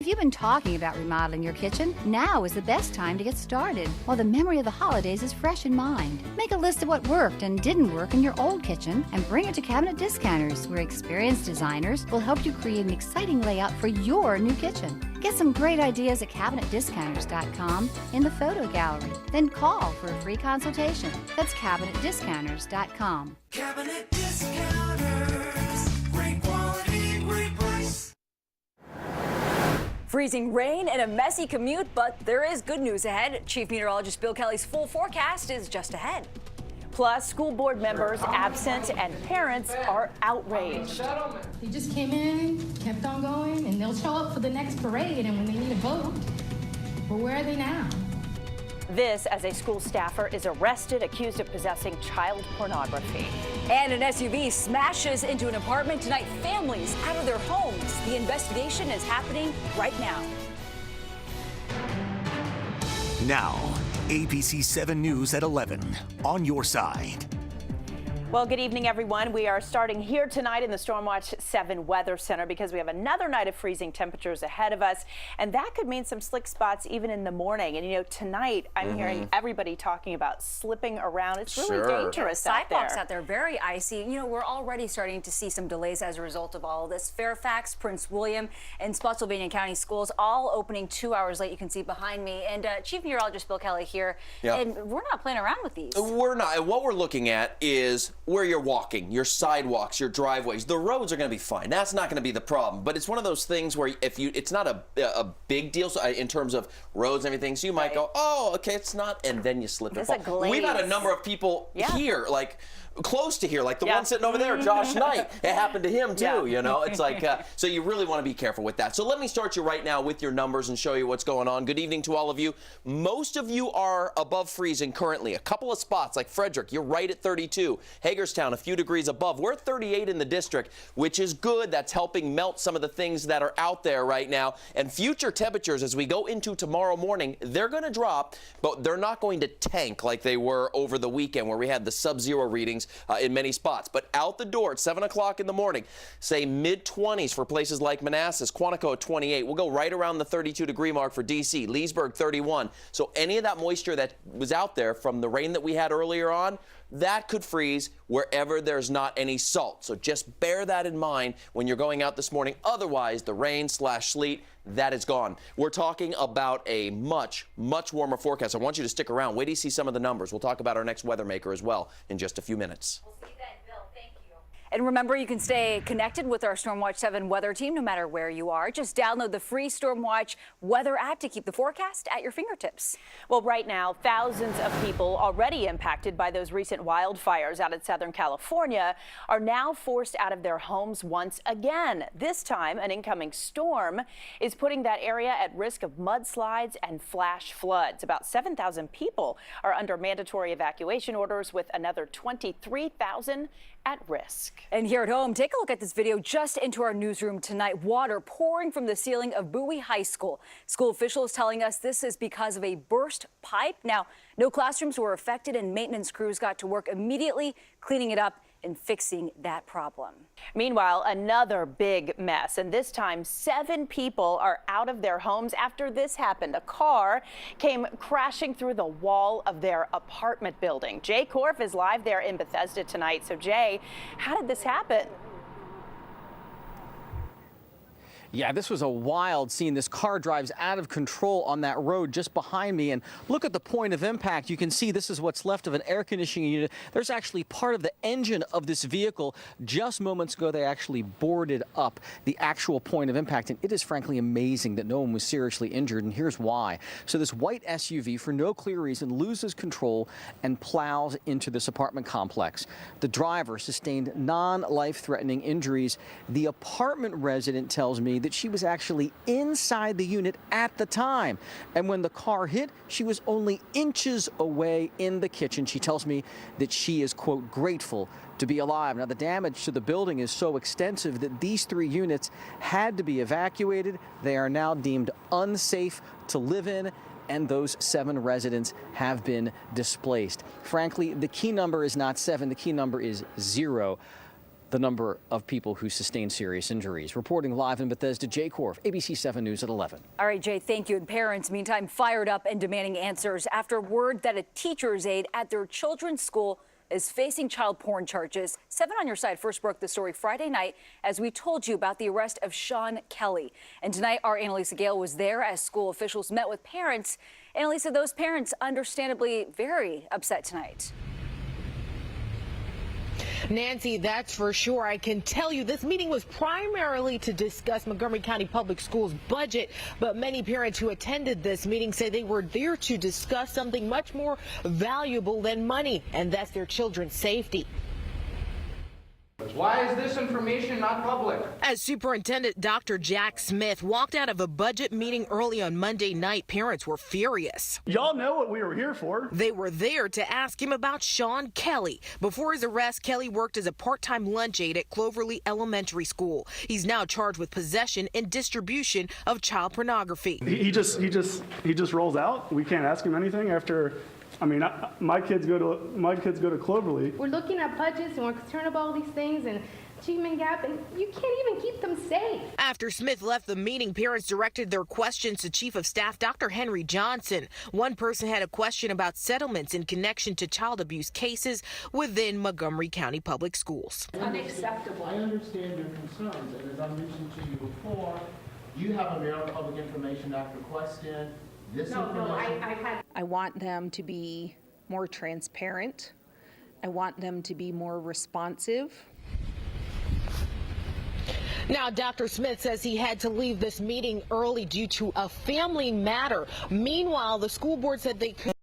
If you've been talking about remodeling your kitchen, now is the best time to get started while the memory of the holidays is fresh in mind. Make a list of what worked and didn't work in your old kitchen and bring it to Cabinet Discounters, where experienced designers will help you create an exciting layout for your new kitchen. Get some great ideas at CabinetDiscounters.com in the photo gallery. Then call for a free consultation. That's CabinetDiscounters.com. Cabinet Discounters. Great quality, great price. Freezing rain and a messy commute, but there is good news ahead. Chief Meteorologist Bill Kelly's full forecast is just ahead. Plus, school board members absent and parents are outraged. They just came in, kept on going, and they'll show up for the next parade, and when they need a vote, well, where are they now? This as a school staffer is arrested accused of possessing child pornography. And an SUV smashes into an apartment tonight. Families out of their homes. The investigation is happening right now. Now, ABC 7 News at 11, on your side. Well, good evening, everyone. We are starting here tonight in the Stormwatch 7 Weather Center because we have another night of freezing temperatures ahead of us, and that could mean some slick spots even in the morning. And, you know, tonight I'm hearing everybody talking about slipping around. It's really dangerous out there. Sidewalks out there, very icy. You know, we're already starting to see some delays as a result of all of this. Fairfax, Prince William, and Spotsylvania County schools all opening 2 hours late. You can see behind me. And Chief Meteorologist Bill Kelly here. Yep. And we're not playing around with these. We're not. And what we're looking at is where you're walking, your sidewalks, your driveways. The roads are going to be fine. That's not going to be the problem. But it's one of those things where it's not a big deal in terms of roads and everything. So you might go, oh, okay, it's not, and then you slip and fall. We've had a number of people here, like close to here, like the one sitting over there, Josh Knight. It happened to him too, you know. It's like, so you really want to be careful with that. So let me start you right now with your numbers and show you what's going on. Good evening to all of you. Most of you are above freezing currently. A couple of spots like Frederick, you're right at 32. Hagerstown, a few degrees above. We're at 38 in the district, which is good. That's helping melt some of the things that are out there right now. And future temperatures as we go into tomorrow morning, they're going to drop, but they're not going to tank like they were over the weekend where we had the sub-zero readings in many spots. But out the door at 7 o'clock in the morning, say mid-20s for places like Manassas, Quantico at 28. We'll go right around the 32-degree mark for D.C., Leesburg 31. So any of that moisture that was out there from the rain that we had earlier on, that could freeze wherever there's not any salt. So just bear that in mind when you're going out this morning. Otherwise, the rain/sleet, that is gone. We're talking about a much, much warmer forecast. I want you to stick around. Wait till you see some of the numbers. We'll talk about our next weather maker as well in just a few minutes. We'll see you then, Bill. Thank you. And remember, you can stay connected with our Stormwatch 7 weather team no matter where you are. Just download the free Stormwatch weather app to keep the forecast at your fingertips. Well, right now, thousands of people already impacted by those recent wildfires out in Southern California are now forced out of their homes once again. This time, an incoming storm is putting that area at risk of mudslides and flash floods. About 7,000 people are under mandatory evacuation orders, with another 23,000 at risk. And here at home, take a look at this video just into our newsroom tonight. Water pouring from the ceiling of Bowie High School. School officials telling us this is because of a burst pipe. Now, no classrooms were affected and maintenance crews got to work immediately cleaning it up and fixing that problem. Meanwhile, another big mess, and this time 7 people are out of their homes after this happened. A car came crashing through the wall of their apartment building. Jay Korf is live there in Bethesda tonight. So Jay, how did this happen? Yeah, this was a wild scene. This car drives out of control on that road just behind me. And look at the point of impact. You can see this is what's left of an air conditioning unit. There's actually part of the engine of this vehicle. Just moments ago, they actually boarded up the actual point of impact. And it is frankly amazing that no one was seriously injured. And here's why. So this white SUV, for no clear reason, loses control and plows into this apartment complex. The driver sustained non-life-threatening injuries. The apartment resident tells me that she was actually inside the unit at the time. And when the car hit, she was only inches away in the kitchen. She tells me that she is, quote, grateful to be alive. Now, the damage to the building is so extensive that these 3 units had to be evacuated. They are now deemed unsafe to live in, and those 7 residents have been displaced. Frankly, the key number is not 7. The key number is 0. the number of people who sustained serious injuries. Reporting live in Bethesda, Jay Korf, ABC 7 News at 11. All right, Jay, thank you. And parents, meantime, fired up and demanding answers after word that a teacher's aide at their children's school is facing child porn charges. 7 on Your Side first broke the story Friday night as we told you about the arrest of Sean Kelly. And tonight, our Annalisa Gale was there as school officials met with parents. Annalisa, those parents understandably very upset tonight. Nancy, that's for sure. I can tell you this meeting was primarily to discuss Montgomery County Public Schools budget, but many parents who attended this meeting say they were there to discuss something much more valuable than money, and that's their children's safety. Why is this information not public? As Superintendent Dr. Jack Smith walked out of a budget meeting early on Monday night, parents were furious. Y'all know what we were here for. They were there to ask him about Sean Kelly. Before his arrest, Kelly worked as a part-time lunch aide at Cloverly Elementary School. He's now charged with possession and distribution of child pornography. He just rolls out. We can't ask him anything after. I mean, my kids go to Cloverly. We're looking at budgets and we're concerned about all these things and achievement gap, and you can't even keep them safe. After Smith left the meeting, parents directed their questions to Chief of Staff Dr. Henry Johnson. One person had a question about settlements in connection to child abuse cases within Montgomery County Public Schools. Unacceptable. I understand your concerns, and as I mentioned to you before, you have a Maryland Public Information Act request in. I want them to be more transparent. I want them to be more responsive. Now, Dr. Smith says he had to leave this meeting early due to a family matter. Meanwhile, the school board said they could